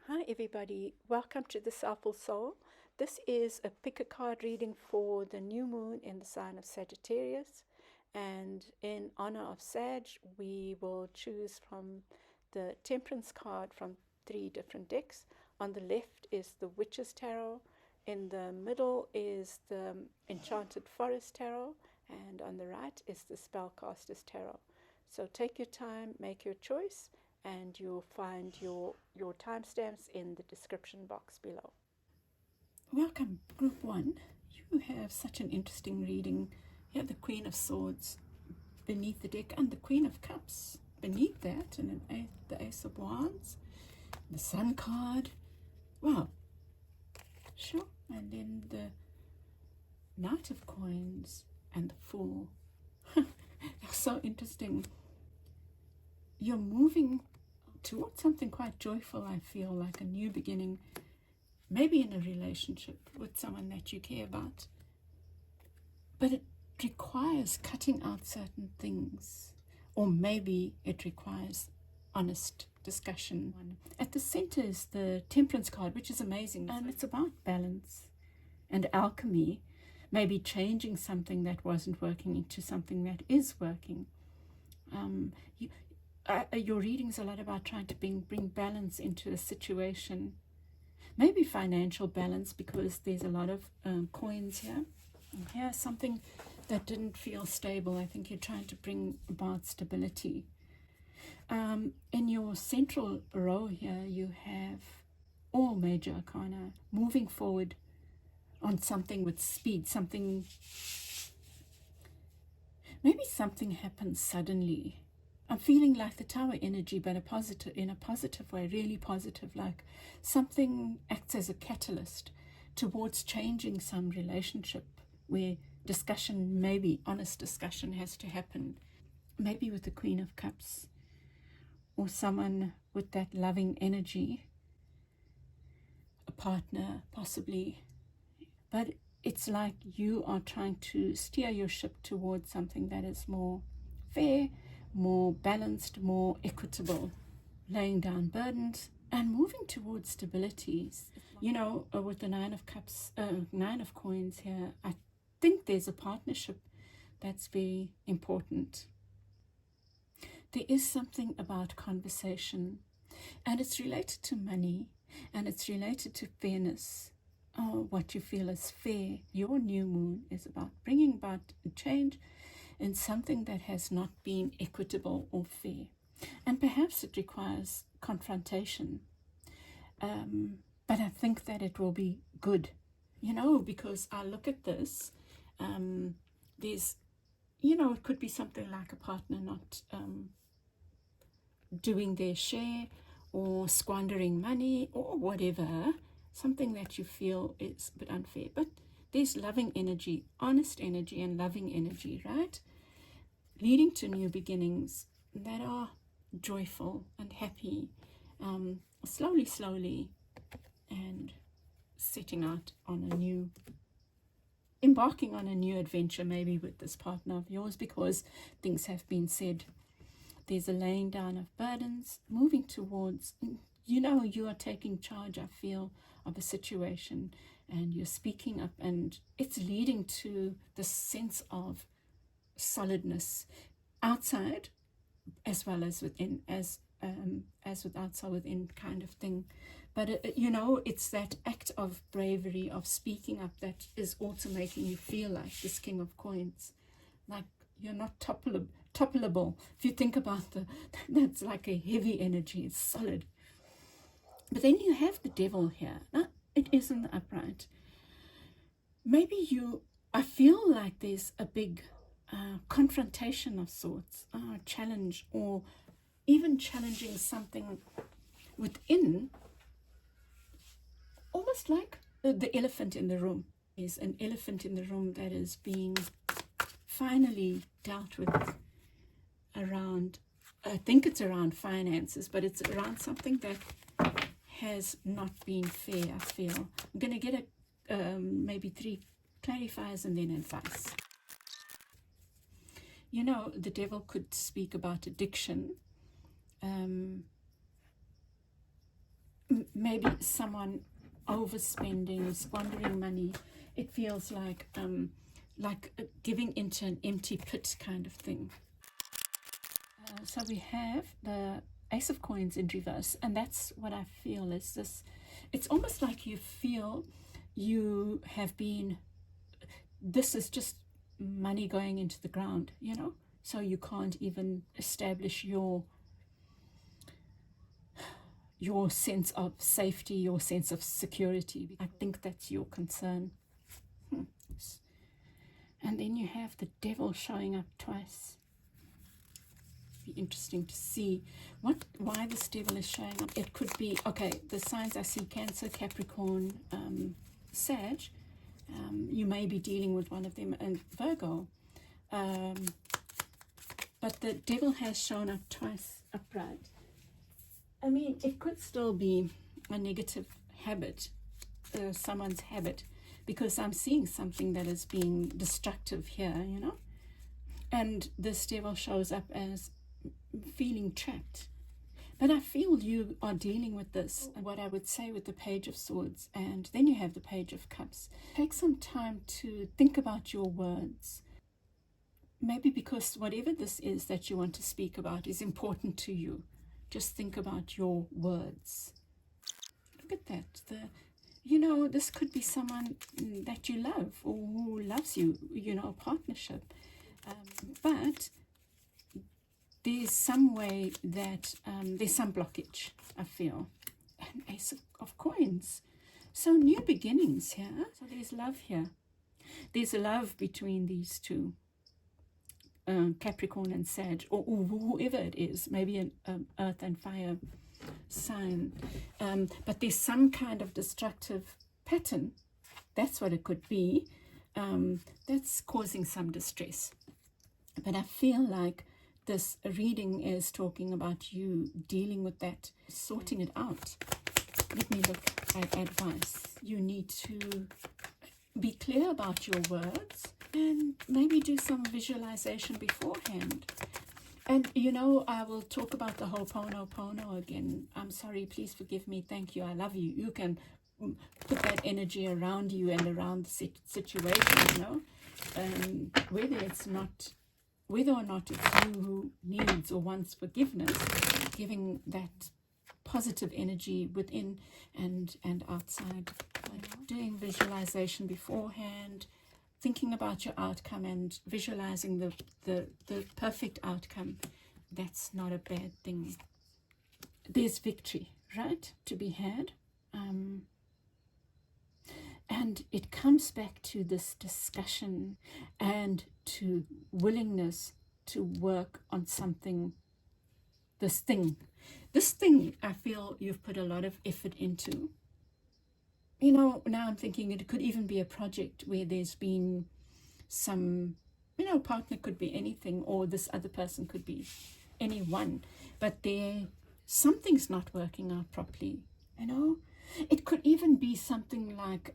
Hi everybody, welcome to the Soulful Soul. This is a pick a card reading for the new moon in the sign of Sagittarius, and in honor of Sag we will choose from the Temperance card from 3 different decks. On the left is the Witch's Tarot, in the middle is the Enchanted Forest Tarot, and on the right is the Spellcasters Tarot. So take your time, make your choice, and you'll find your timestamps in the description box below. Welcome, Group 1. You have such an interesting reading. You have the Queen of Swords beneath the deck and the Queen of Cups beneath that, and the Ace of Wands, the Sun card. Wow. Sure. And then the Knight of Coins and the Fool. So interesting. You're moving towards something quite joyful, I feel, like a new beginning, maybe in a relationship with someone that you care about. But it requires cutting out certain things, or maybe it requires honest discussion. At the center is the Temperance card, which is amazing, and it's about balance and alchemy, maybe changing something that wasn't working into something that is working. Your reading's a lot about trying to bring balance into a situation, maybe financial balance, because there's a lot of coins here. And here's something that didn't feel stable. I think you're trying to bring about stability. In your central row here, you have all major arcana, moving forward on something with speed. Maybe something happens suddenly. I'm feeling like the Tower energy, but in a positive way, really positive, like something acts as a catalyst towards changing some relationship where discussion, maybe honest discussion, has to happen. Maybe with the Queen of Cups, or someone with that loving energy, a partner possibly. But it's like you are trying to steer your ship towards something that is more fair, more balanced, more equitable, laying down burdens and moving towards stability. You know, with the Nine of Cups, Nine of Coins here, I think there's a partnership that's very important. There is something about conversation, and it's related to money, and it's related to fairness. What you feel is fair. Your new moon is about bringing about change in something that has not been equitable or fair. And perhaps it requires confrontation. But I think that it will be good, you know, because I look at this, there's, you know, it could be something like a partner not doing their share, or squandering money, or whatever, something that you feel is a bit unfair. But there's loving energy, honest energy and loving energy, right? Leading to new beginnings that are joyful and happy, slowly, and setting out on embarking on a new adventure, maybe with this partner of yours, because things have been said. There's a laying down of burdens, moving towards, you know, you are taking charge, I feel, of a situation, and you're speaking up, and it's leading to the sense of solidness outside as well as within, as with outside within kind of thing. But you know, it's that act of bravery, of speaking up, that is also making you feel like this King of Coins, like you're not toppleable. If you think about that's like a heavy energy, it's solid. But then you have the Devil here. Now, it is in the upright. Maybe I feel like there's a big confrontation of sorts, challenge, or even challenging something within, almost like the elephant in the room. There's an elephant in the room that is being finally dealt with around, I think it's around finances, but it's around something that has not been fair, I feel. I'm going to get maybe 3 clarifiers and then advice. You know, the Devil could speak about addiction. maybe someone overspending, squandering money. It feels like giving into an empty pit kind of thing. So we have the Ace of Coins in reverse, and that's what I feel is this. It's almost like you feel you have been, this is just money going into the ground, you know, so you can't even establish your sense of safety, your sense of security. I think that's your concern. And then you have the Devil showing up twice. Be interesting to see why this Devil is showing up. It could be, okay, the signs I see: Cancer, Capricorn, Sag. You may be dealing with one of them, and Virgo. But the Devil has shown up twice upright. I mean, it could still be a negative habit, someone's habit, because I'm seeing something that is being destructive here, you know. And this Devil shows up as feeling trapped. But I feel you are dealing with this, what I would say with the Page of Swords, and then you have the Page of Cups. Take some time to think about your words. Maybe because whatever this is that you want to speak about is important to you. Just think about your words. Look at that. You know, this could be someone that you love or who loves you, you know, a partnership. But there's some way that there's some blockage, I feel. An Ace of Coins. So new beginnings here. So there's love here. There's a love between these two. Capricorn and Sag, or whoever it is, maybe an earth and fire sign. But there's some kind of destructive pattern. That's what it could be. That's causing some distress. But I feel like this reading is talking about you dealing with that, sorting it out. Let me look at advice. You need to be clear about your words and maybe do some visualization beforehand. And, you know, I will talk about the Ho'oponopono again. I'm sorry, please forgive me, thank you, I love you. You can put that energy around you and around the situation, you know. Whether or not it's you who needs or wants forgiveness, giving that positive energy within and outside. Doing visualization beforehand, thinking about your outcome and visualizing the perfect outcome. That's not a bad thing. There's victory, right, to be had. And it comes back to this discussion and to willingness to work on something, this thing I feel you've put a lot of effort into. You know, now I'm thinking it could even be a project where there's been some, you know, partner could be anything, or this other person could be anyone, but something's not working out properly, you know. It could even be something like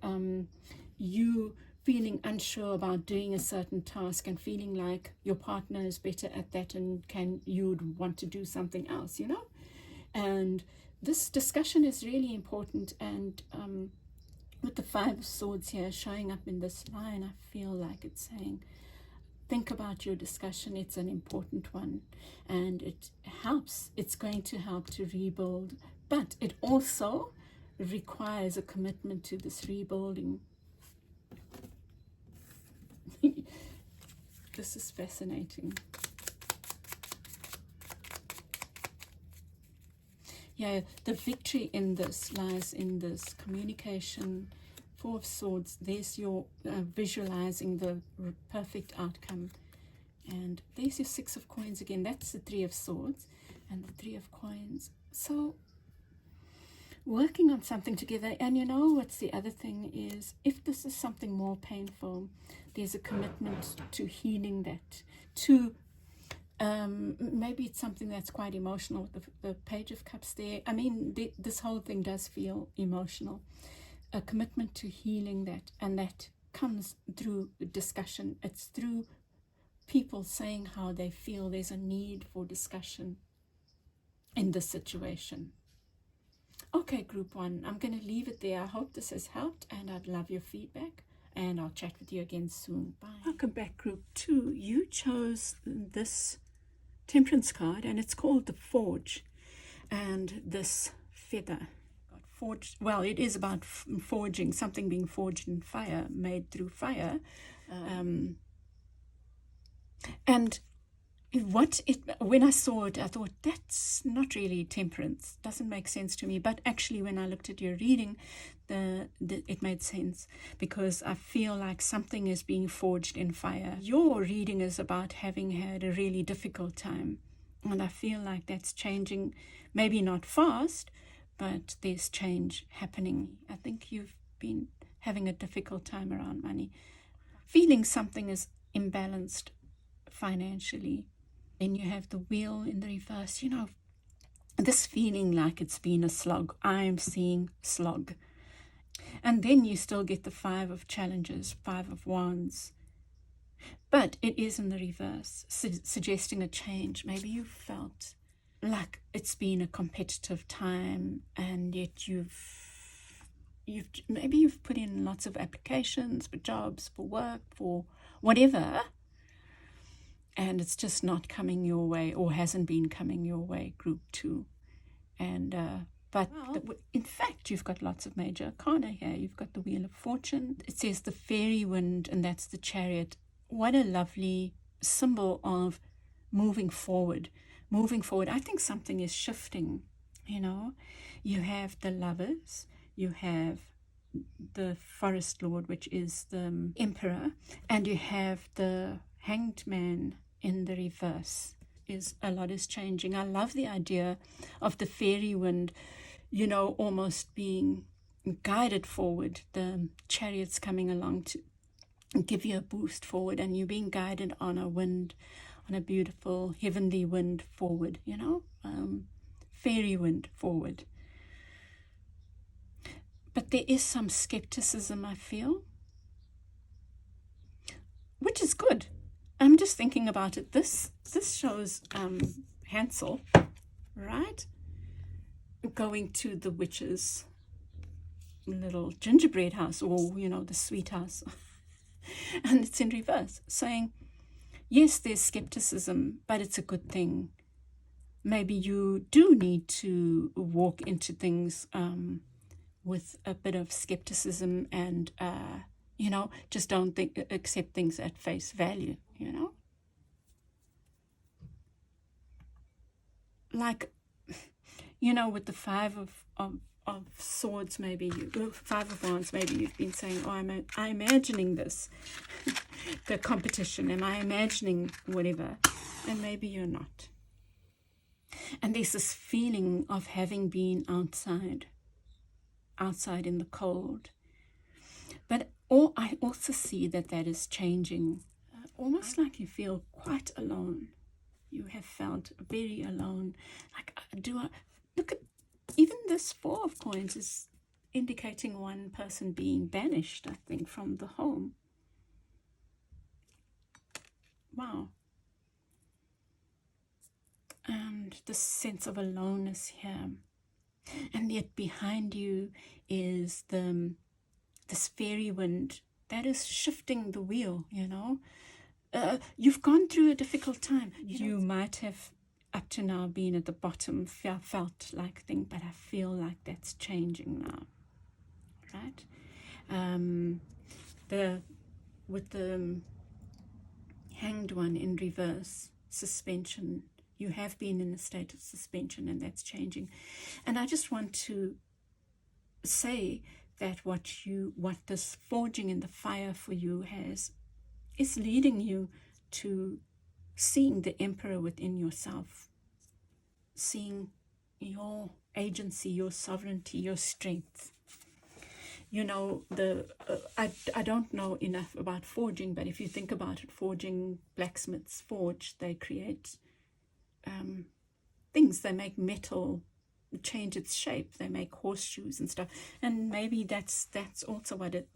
you feeling unsure about doing a certain task and feeling like your partner is better at that and you'd want to do something else, you know. And this discussion is really important. And with the Five of Swords here showing up in this line, I feel like it's saying, think about your discussion. It's an important one, and it helps. It's going to help to rebuild, but it also requires a commitment to this rebuilding. This is fascinating. Yeah, the victory in this lies in this communication. Four of Swords, there's your visualizing the perfect outcome. And there's your Six of Coins again. That's the Three of Swords and the Three of Coins. So working on something together. And you know what's the other thing is, if this is something more painful, there's a commitment to healing that, to maybe it's something that's quite emotional with the Page of Cups there. I mean, this whole thing does feel emotional. A commitment to healing that, and that comes through discussion. It's through people saying how they feel. There's a need for discussion in this situation. Okay, group 1, I'm going to leave it there. I hope this has helped, and I'd love your feedback, and I'll chat with you again soon. Bye. Welcome back, group 2. You chose this Temperance card, and it's called the Forge, and this feather. Forged, well, it is about forging, something being forged in fire, made through fire. And when I saw it, I thought, that's not really temperance. Doesn't make sense to me. But actually, when I looked at your reading, it made sense, because I feel like something is being forged in fire. Your reading is about having had a really difficult time, and I feel like that's changing, maybe not fast, but there's change happening. I think you've been having a difficult time around money, feeling something is imbalanced financially. Then you have the wheel in the reverse, this feeling like it's been a slog. I'm seeing slog. And then you still get the 5 of challenges, 5 of wands. But it is in the reverse, suggesting a change. Maybe you felt like it's been a competitive time, and yet maybe you've put in lots of applications for jobs, for work, for whatever, and it's just not coming your way, or hasn't been coming your way, group 2. And in fact, you've got lots of major arcana here. You've got the Wheel of Fortune. It says the fairy wind, and that's the Chariot. What a lovely symbol of moving forward. I think something is shifting, You have the Lovers. You have the Forest Lord, which is the Emperor. And you have the Hanged Man in the reverse. A lot is changing. I love the idea of the fairy wind, almost being guided forward. The Chariot's coming along to give you a boost forward, and you're being guided on a beautiful heavenly wind forward, fairy wind forward. But there is some skepticism, I feel, which is good. I'm just thinking about it. This shows Hansel, right? Going to the witch's little gingerbread house, or, the sweet house. And it's in reverse, saying, yes, there's skepticism, but it's a good thing. Maybe you do need to walk into things with a bit of skepticism, and just don't accept things at face value, Like, with the 5 of swords, maybe 5 of wands, maybe you've been saying, oh, I'm imagining this, the competition, am I imagining whatever? And maybe you're not. And there's this feeling of having been outside in the cold. But I also see that is changing, almost like you feel quite alone. You have felt very alone. Like, look at, even this 4 of coins is indicating one person being banished, I think, from the home. Wow. And the sense of aloneness here. And yet behind you is this fairy wind that is shifting the wheel, You've gone through a difficult time. You might have up to now been at the bottom, felt like thing, but I feel like that's changing now, right? With the Hanged One in reverse, suspension. You have been in a state of suspension, and that's changing. And I just want to say that what this forging in the fire for you is leading you to seeing the Emperor within yourself, seeing your agency, your sovereignty, your strength. I don't know enough about forging, but if you think about it, forging, blacksmiths forge, they create things. They make metal change its shape. They make horseshoes and stuff. And maybe that's also what it,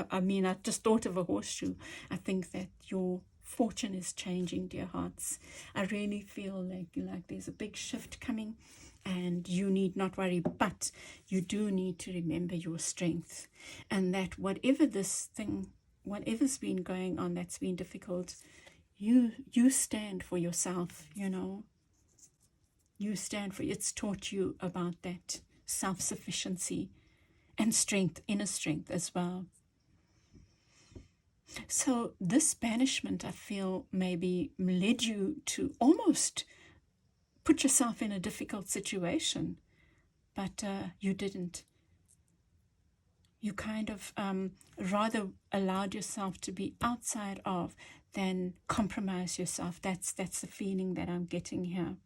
I just thought of a horseshoe. I think that your fortune is changing, dear hearts. I really feel like there's a big shift coming, and you need not worry, but you do need to remember your strength, and that whatever's been going on that's been difficult, you stand for yourself, you stand for, it's taught you about that self-sufficiency and strength, inner strength as well. So this banishment, I feel, maybe led you to almost put yourself in a difficult situation, but you didn't. You kind of rather allowed yourself to be outside of than compromise yourself. That's the feeling that I'm getting here.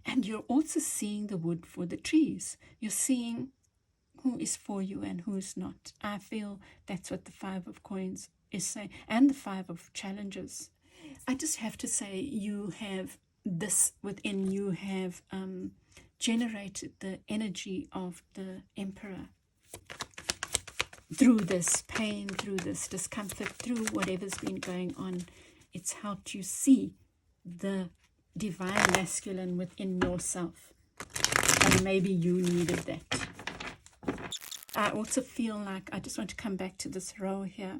And you're also seeing the wood for the trees. You're seeing who is for you and who's not. I feel that's what the 5 of coins is saying, and the 5 of challenges. I just have to say, you have this within you, have generated the energy of the Emperor through this pain, through this discomfort, through whatever's been going on. It's helped you see the divine masculine within yourself, and maybe you needed that. I also feel like, I just want to come back to this row here.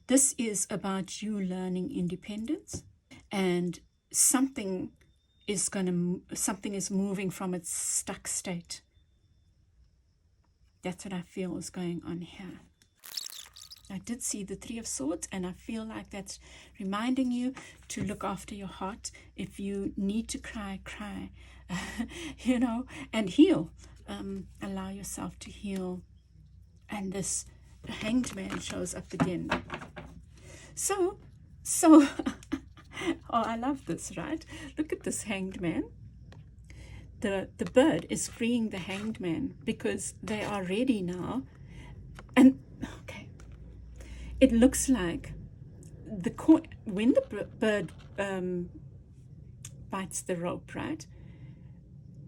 This is about you learning independence, and something is moving from its stuck state. That's what I feel is going on here. I did see the 3 of Swords, and I feel like that's reminding you to look after your heart. If you need to cry, cry, and heal. Allow yourself to heal. And this Hanged Man shows up again. So, oh, I love this, right? Look at this Hanged Man. The bird is freeing the Hanged Man because they are ready now. And, okay, it looks like when the bird bites the rope, right?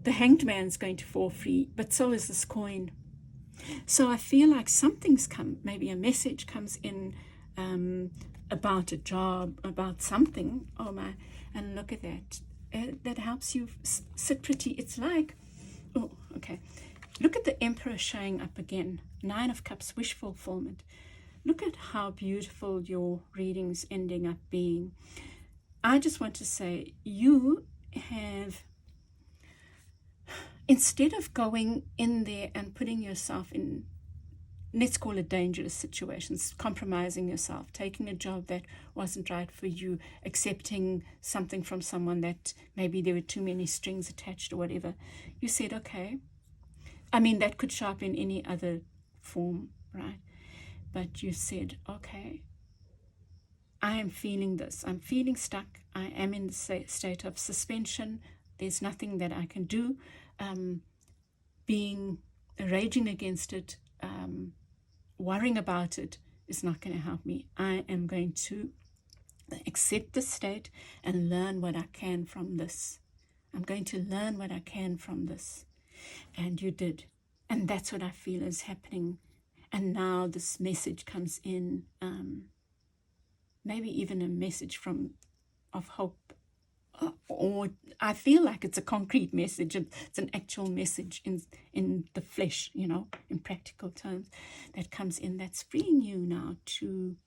The Hanged Man's going to fall free, but so is this coin. So I feel like something's come, maybe a message comes in about a job, about something. Oh my, and look at that. That helps you sit pretty. It's like, oh, okay. Look at the Emperor showing up again. 9 of Cups, wish fulfillment. Look at how beautiful your reading's ending up being. I just want to say, you have, instead of going in there and putting yourself in, let's call it dangerous situations, compromising yourself, taking a job that wasn't right for you, accepting something from someone that maybe there were too many strings attached or whatever, you said, okay. I mean, that could show up in any other form, right? But you said, okay, I am feeling this. I'm feeling stuck. I am in the state of suspension. There's nothing that I can do. Raging against it, worrying about it is not going to help me. I am going to accept the state and learn what I can from this. I'm going to learn what I can from this. And you did. And that's what I feel is happening. And now this message comes in, maybe even a message of hope. Or I feel like it's a concrete message. It's an actual message in the flesh, in practical terms, that comes in, that's freeing you now to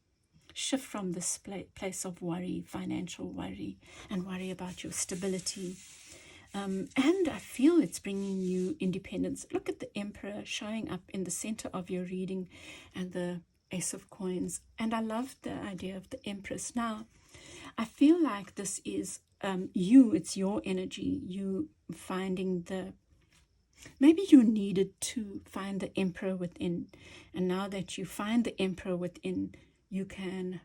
shift from this place of worry, financial worry, and worry about your stability. And I feel it's bringing you independence. Look at the Emperor showing up in the center of your reading, and the Ace of Coins. And I love the idea of the Empress. Now, I feel like this is it's your energy, you finding maybe you needed to find the Emperor within. And now that you find the Emperor within, you can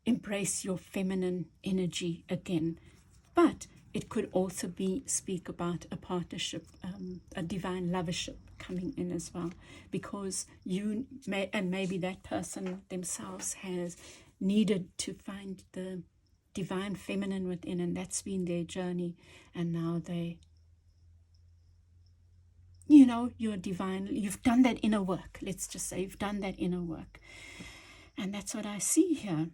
embrace your feminine energy again. But it could also speak about a partnership, a divine lovership coming in as well, because maybe that person themselves has needed to find the divine feminine within, and that's been their journey, and now you're divine, you've done that inner work. Let's just say you've done that inner work, and that's what I see here.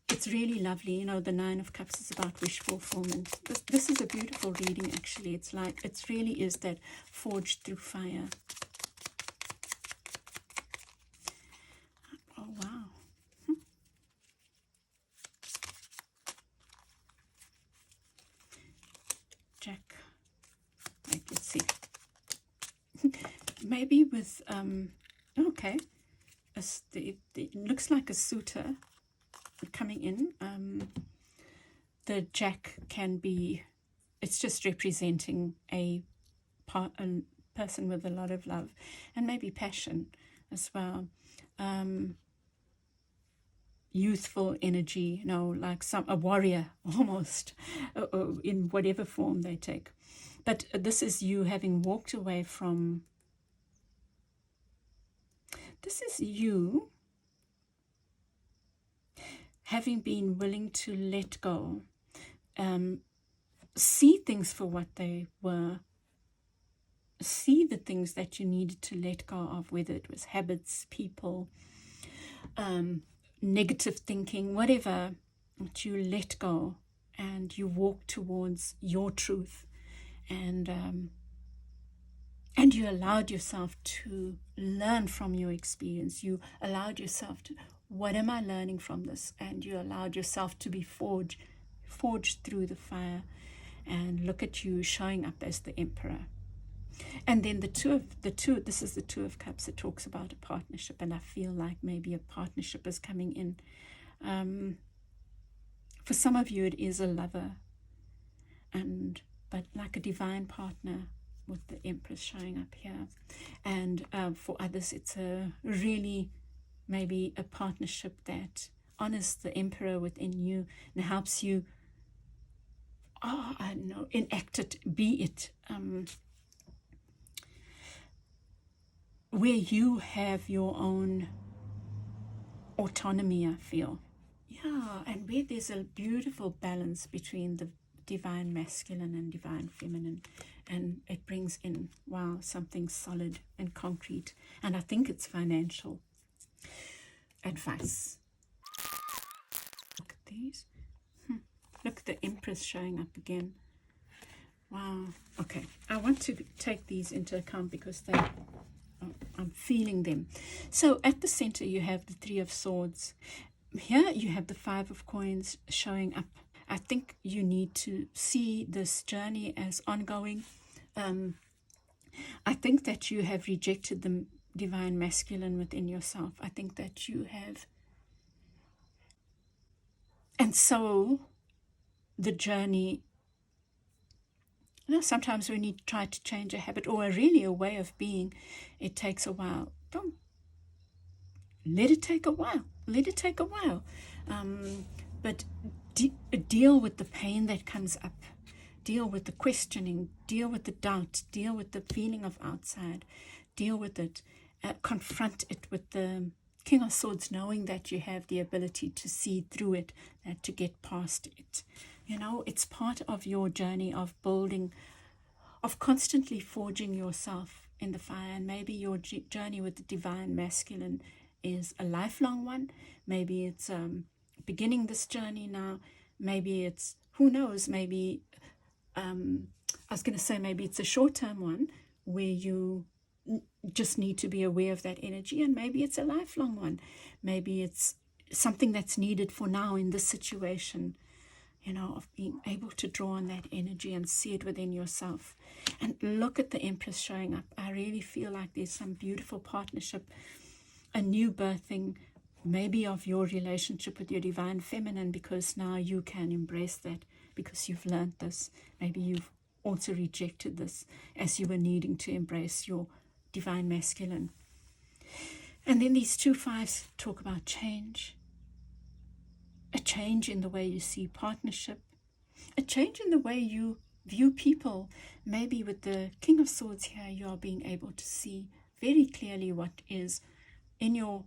It's it's really lovely. You know, the Nine of Cups is about wish fulfillment. This is a beautiful reading, actually. It's like, it really is that forged through fire. Oh, wow. Jack. Wait, let's see. Maybe with, okay. It looks like a suitor coming in. The Jack can be, it's just representing a person with a lot of love and maybe passion as well. Youthful energy, you know, like a warrior almost, in whatever form they take. But this is you having walked away from, this is you having been willing to let go, see things for what they were, see the things that you needed to let go of, whether it was habits, people, negative thinking, whatever, that you let go and you walk towards your truth, and you allowed yourself to learn from your experience. You allowed yourself to, what am I learning from this? And you allowed yourself to be forged through the fire. And look at you showing up as the Emperor. And then this is the Two of Cups. It talks about a partnership, and I feel like maybe a partnership is coming in. For some of you, it is a lover, but like a divine partner, with the Empress showing up here. And for others, it's a really maybe a partnership that honors the Emperor within you and helps you, I don't know, enact it, be it, where you have your own autonomy, I feel. Yeah, and where there's a beautiful balance between the divine masculine and divine feminine, and it brings in, wow, something solid and concrete. And I think it's financial advice. Look at these. Look at the Empress showing up again. Wow. Okay, I want to take these into account because I'm feeling them. So at the center you have the Three of Swords. Here you have the Five of Coins showing up. I think you need to see this journey as ongoing. I think that you have rejected the divine masculine within yourself. I think that you have. And so the journey, you know, sometimes when you try to change a habit or really a way of being, it takes a while. Don't let it take a while. Let it take a while. But deal with the pain that comes up. Deal with the questioning. Deal with the doubt. Deal with the feeling of outside. Deal with it. Confront it with the King of Swords, knowing that you have the ability to see through it, to get past it. You know, it's part of your journey of building, of constantly forging yourself in the fire. And maybe your journey with the divine masculine is a lifelong one. Maybe it's beginning this journey now. Maybe it's, who knows, maybe, I was going to say maybe it's a short-term one where you just need to be aware of that energy, and maybe it's a lifelong one. Maybe it's something that's needed for now in this situation, you know, of being able to draw on that energy and see it within yourself. And look at the Empress showing up. I really feel like there's some beautiful partnership, a new birthing, maybe of your relationship with your divine feminine, because now you can embrace that because you've learned this. Maybe you've also rejected this as you were needing to embrace your divine masculine. And then these two fives talk about change. A change in the way you see partnership. A change in the way you view people. Maybe with the King of Swords here, you are being able to see very clearly what is in your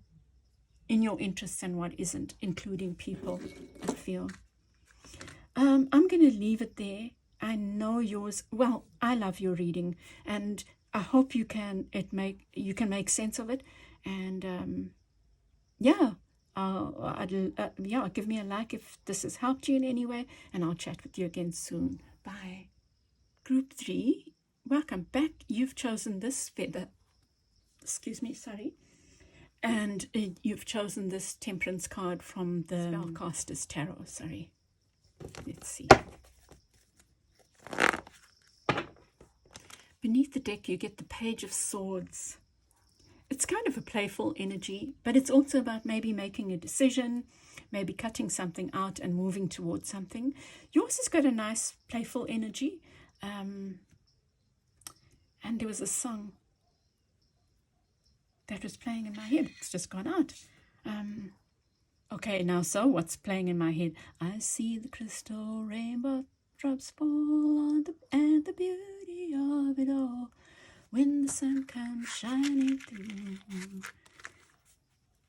interests and what isn't, including people, I feel. I'm going to leave it there. I know yours, well, I love your reading, and I hope you can make sense of it. And yeah, yeah, give me a like if this has helped you in any way, and I'll chat with you again soon. Bye. Group 3, welcome back. You've chosen this feather. Excuse me, sorry. And you've chosen this Temperance card from the Spellcasters Tarot. Sorry. Let's see. Beneath the deck, you get the Page of Swords. It's kind of a playful energy, but it's also about maybe making a decision, maybe cutting something out and moving towards something. Yours has got a nice playful energy. And there was a song that was playing in my head. It's just gone out. Okay, now so what's playing in my head? I see the crystal rainbow drops fall on and the beauty of it all. When the sun comes shining through,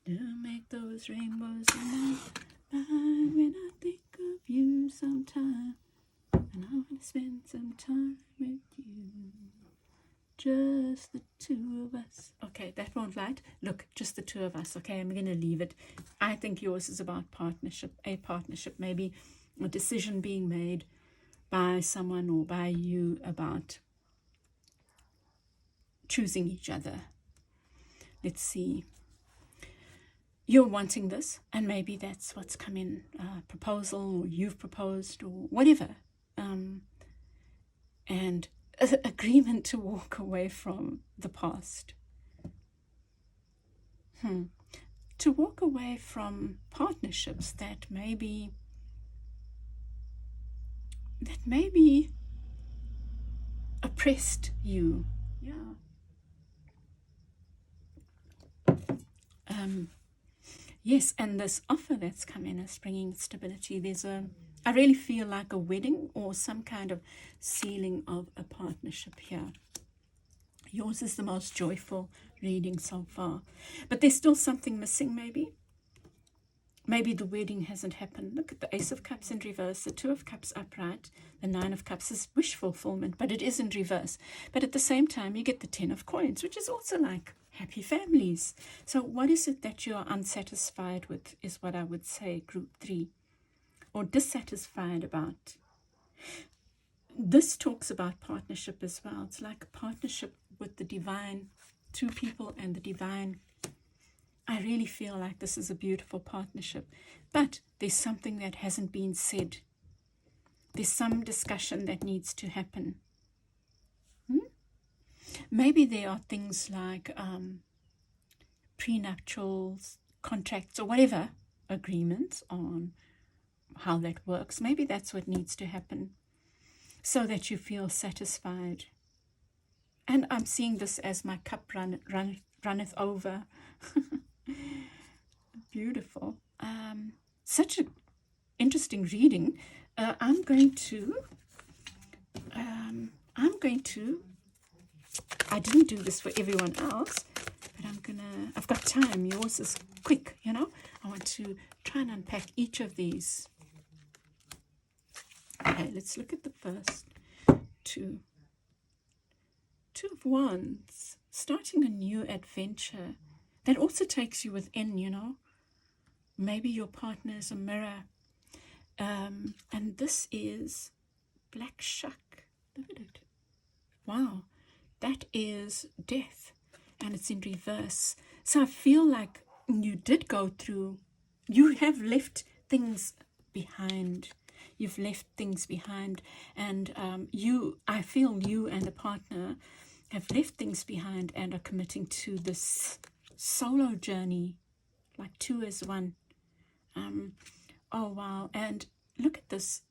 to make those rainbows in my mind. When I think of you sometime, and I want to spend some time with you, just the two of us. Okay, that won't light. Look, just the two of us. Okay, I'm going to leave it. I think yours is about partnership, a partnership, maybe a decision being made by someone or by you about choosing each other. Let's see. You're wanting this, and maybe that's what's come in, proposal, or you've proposed, or whatever. And agreement to walk away from the past. To walk away from partnerships that maybe oppressed you. Yeah. Yes, and this offer that's come in is bringing stability. I really feel like a wedding or some kind of sealing of a partnership here. Yours is the most joyful reading so far. But there's still something missing, maybe. Maybe the wedding hasn't happened. Look at the Ace of Cups in reverse, the Two of Cups upright, the Nine of Cups is wish fulfillment, but it is in reverse. But at the same time, you get the Ten of Coins, which is also like happy families. So what is it that you are unsatisfied with is what I would say, Group 3, or dissatisfied about. This talks about partnership as well. It's like a partnership with the divine, two people and the divine. I really feel like this is a beautiful partnership, but there's something that hasn't been said. There's some discussion that needs to happen. Maybe there are things like prenuptials, contracts, or whatever, agreements on how that works. Maybe that's what needs to happen so that you feel satisfied. And I'm seeing this as my cup runneth over. Beautiful. Such an interesting reading. I'm going to I didn't do this for everyone else, but I've got time. Yours is quick, you know. I want to try and unpack each of these. Okay, let's look at the first two. Two of Wands, starting a new adventure. That also takes you within, you know. Maybe your partner is a mirror. And this is Black Shuck. Look at it. Wow. That is death. And it's in reverse. So I feel like you did go through, you have left things behind. You've left things behind. And I feel you and a partner have left things behind and are committing to this solo journey, like two as one. Oh wow. And look at this.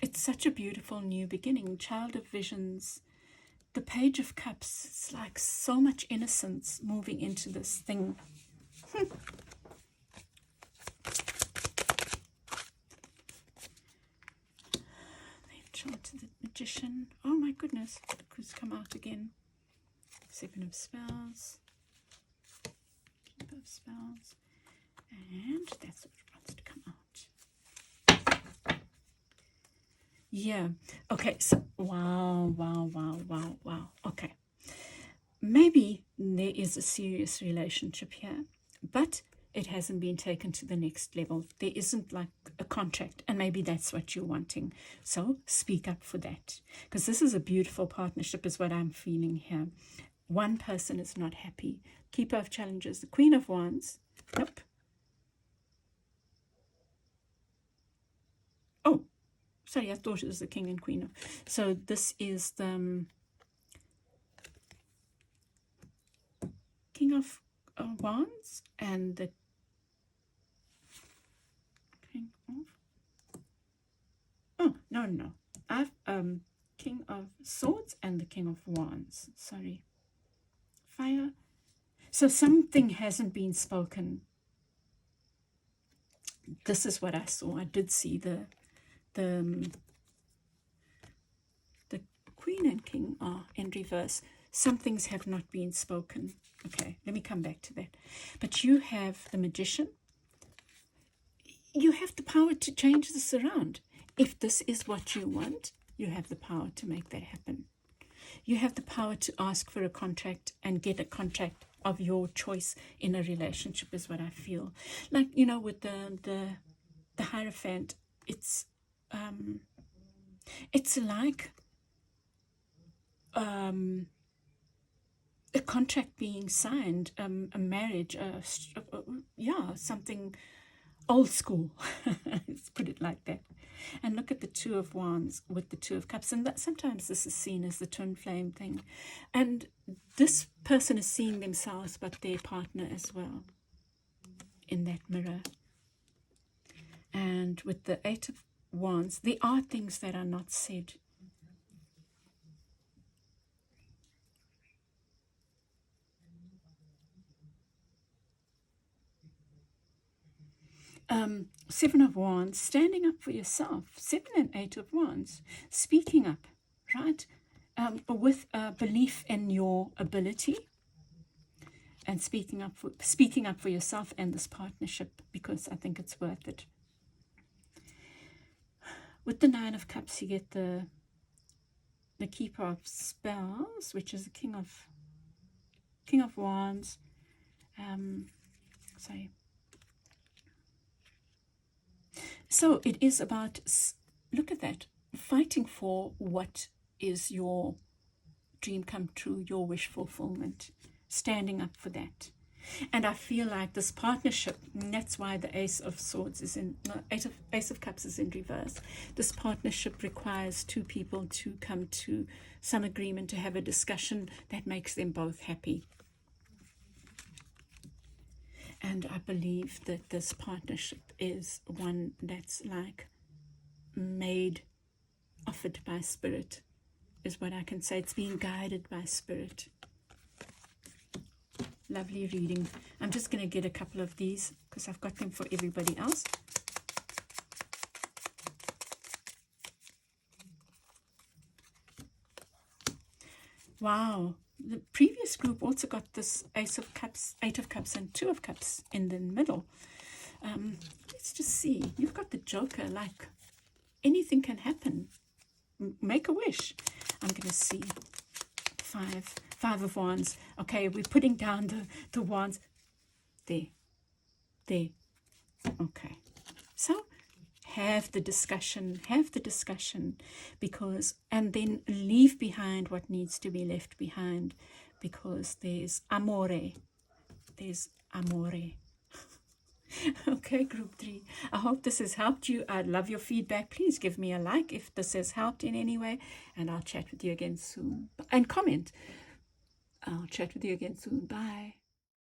It's such a beautiful new beginning. Child of visions. The Page of Cups. It's like so much innocence moving into this thing. The Enchanted, the Magician. Oh my goodness. Look who's come out again. Seven of Spells. Keeper of Spells. And that's what wants to come out. Yeah. Okay. So, wow. Okay. Maybe there is a serious relationship here, but it hasn't been taken to the next level. There isn't like a contract, and maybe that's what you're wanting. So speak up for that, because this is a beautiful partnership is what I'm feeling here. One person is not happy. Keeper of Challenges, the Queen of Wands. Nope. Oh, sorry, I thought it was the King and Queen of. So this is the King of Wands and the King of. Oh, no. I've King of Swords and the King of Wands. Sorry. Fire. So something hasn't been spoken. This is what I saw. I did see the Queen and King are in reverse. Some things have not been spoken. Okay, let me come back to that. But you have the Magician. You have the power to change this around. If this is what you want, you have the power to make that happen. You have the power to ask for a contract and get a contract of your choice in a relationship is what I feel. Like, you know, with the Hierophant, it's like a contract being signed, a marriage, yeah, something old school. Let's put it like that. And look at the Two of Wands with the Two of Cups, and that sometimes this is seen as the twin flame thing, and this person is seeing themselves but their partner as well in that mirror. And with the Eight of Wands, there are things that are not said. Seven of Wands, standing up for yourself. Seven and Eight of Wands, speaking up, right? With belief in your ability and speaking up for yourself and this partnership, because I think it's worth it. With the Nine of Cups, you get the Keeper of Spells, which is the King of Wands. Sorry. So it is about, look at that, fighting for what is your dream come true, your wish fulfillment, standing up for that. And I feel like this partnership, and that's why the Ace of Swords is in, no, Ace of Cups is in reverse. This partnership requires two people to come to some agreement, to have a discussion that makes them both happy. And I believe that this partnership is one that's like offered by Spirit, is what I can say. It's being guided by Spirit. Lovely reading. I'm just going to get a couple of these because I've got them for everybody else. Wow. The previous group also got this Ace of Cups, Eight of Cups, and Two of Cups in the middle. Let's just see. You've got the Joker, like anything can happen. Make a wish. I'm going to see. Five of Wands. Okay, we're putting down the wands. There. Okay. So have the discussion, because, and then leave behind what needs to be left behind, because there's amore. Okay, group 3. I hope this has helped you. I'd love your feedback. Please give me a like if this has helped in any way, and I'll chat with you again soon. And comment. I'll chat with you again soon. Bye.